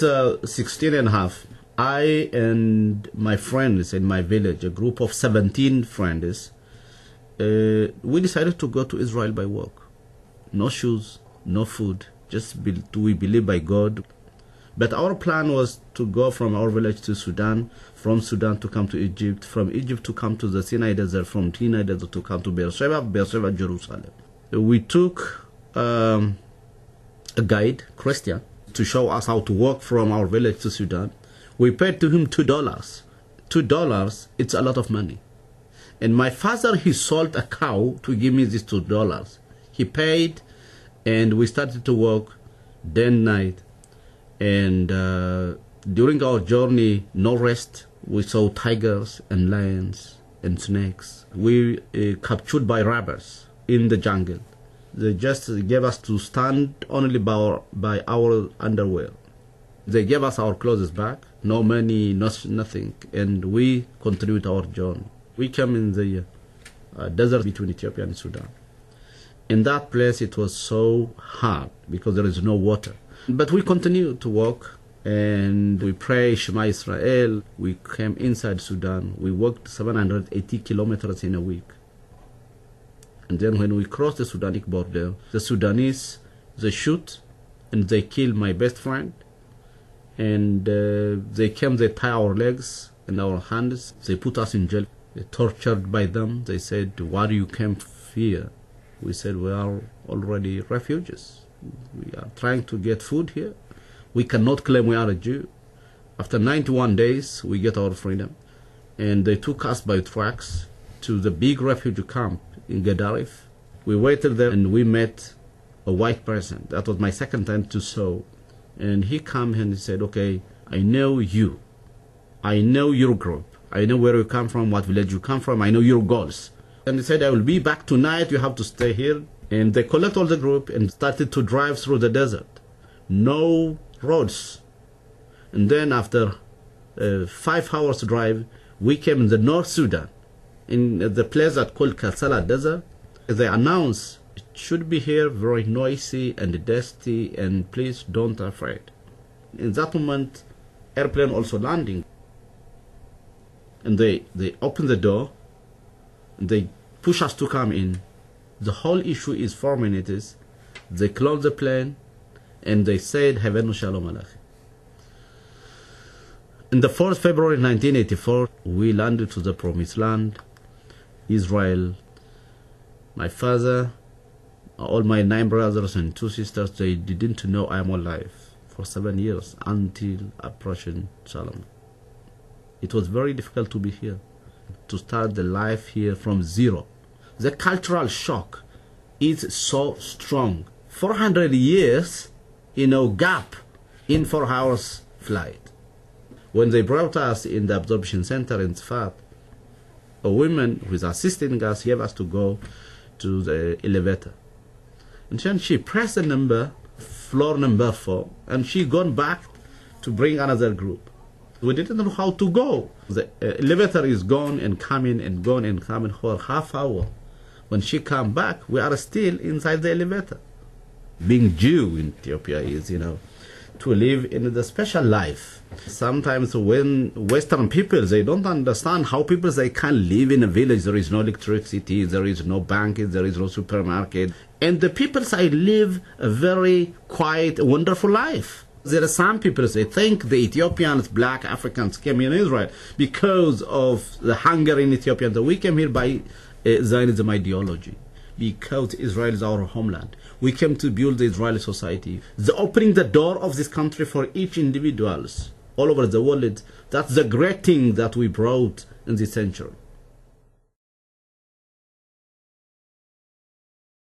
was 16 and a half. I and my friends in my village, a group of 17 friends, we decided to go to Israel by walk. No shoes, no food, just we believe by God. But our plan was to go from our village to Sudan, from Sudan to come to Egypt, from Egypt to come to the Sinai Desert, from Sinai Desert to come to Beersheba, Jerusalem. We took a guide, Christian, to show us how to walk from our village to Sudan. We paid to him $2. $2, it's a lot of money. And my father, he sold a cow to give me this $2. He paid, and we started to walk day and night. And during our journey, no rest. We saw tigers and lions and snakes. We captured by robbers in the jungle. They just gave us to stand only by our underwear. They gave us our clothes back, no money, nothing, and we continued our journey. We came in the desert between Ethiopia and Sudan. In that place, it was so hard because there is no water. But we continued to walk, and we pray Shema Israel. We came inside Sudan. We walked 780 kilometers in a week. And then when we crossed the Sudanic border, the Sudanese, they shoot and they kill my best friend. And they came, they tie our legs and our hands. They put us in jail. They tortured by them. They said, why do you come here? We said, we are already refugees. We are trying to get food here. We cannot claim we are a Jew. After 91 days, we get our freedom. And they took us by trucks to the big refugee camp in Gedarif. We waited there and we met a white person. That was my second time to saw. And he came and he said, okay, I know you. I know your group. I know where you come from, what village you come from. I know your goals. And he said, I will be back tonight. You have to stay here. And they collect all the group and started to drive through the desert. No roads. And then after 5 hours drive, we came in the North Sudan, in the place that called Kassala Desert. They announced, it should be here very noisy and dusty, and please don't afraid. In that moment, airplane also landing. And they open the door, and they push us to come in. The whole issue is 4 minutes. They closed the plane, and they said, Havenu Shalom Aleichem. In the 4th February 1984, we landed to the Promised Land, Israel. My father, all my 9 brothers and 2 sisters, they didn't know I am alive for 7 years until approaching Shalom. It was very difficult to be here, to start the life here from zero. The cultural shock is so strong. 400 years, gap in 4 hours flight. When they brought us in the absorption center in Tzfat, a woman who is assisting us gave us to go to the elevator. And then she pressed the number, floor number 4, and she gone back to bring another group. We didn't know how to go. The elevator is gone and coming and gone and coming for half hour. When she come back, we are still inside the elevator. Being Jew in Ethiopia is, to live in the special life. Sometimes when Western people, they don't understand how people, they can live in a village. There is no electricity, there is no bank, there is no supermarket. And the people, they live a very quiet, wonderful life. There are some people, they think the Ethiopians, black Africans came in Israel because of the hunger in Ethiopia. So we came here by Zionism ideology, because Israel is our homeland. We came to build the Israeli society. The opening the door of this country for each individuals all over the world, that's the great thing that we brought in this century.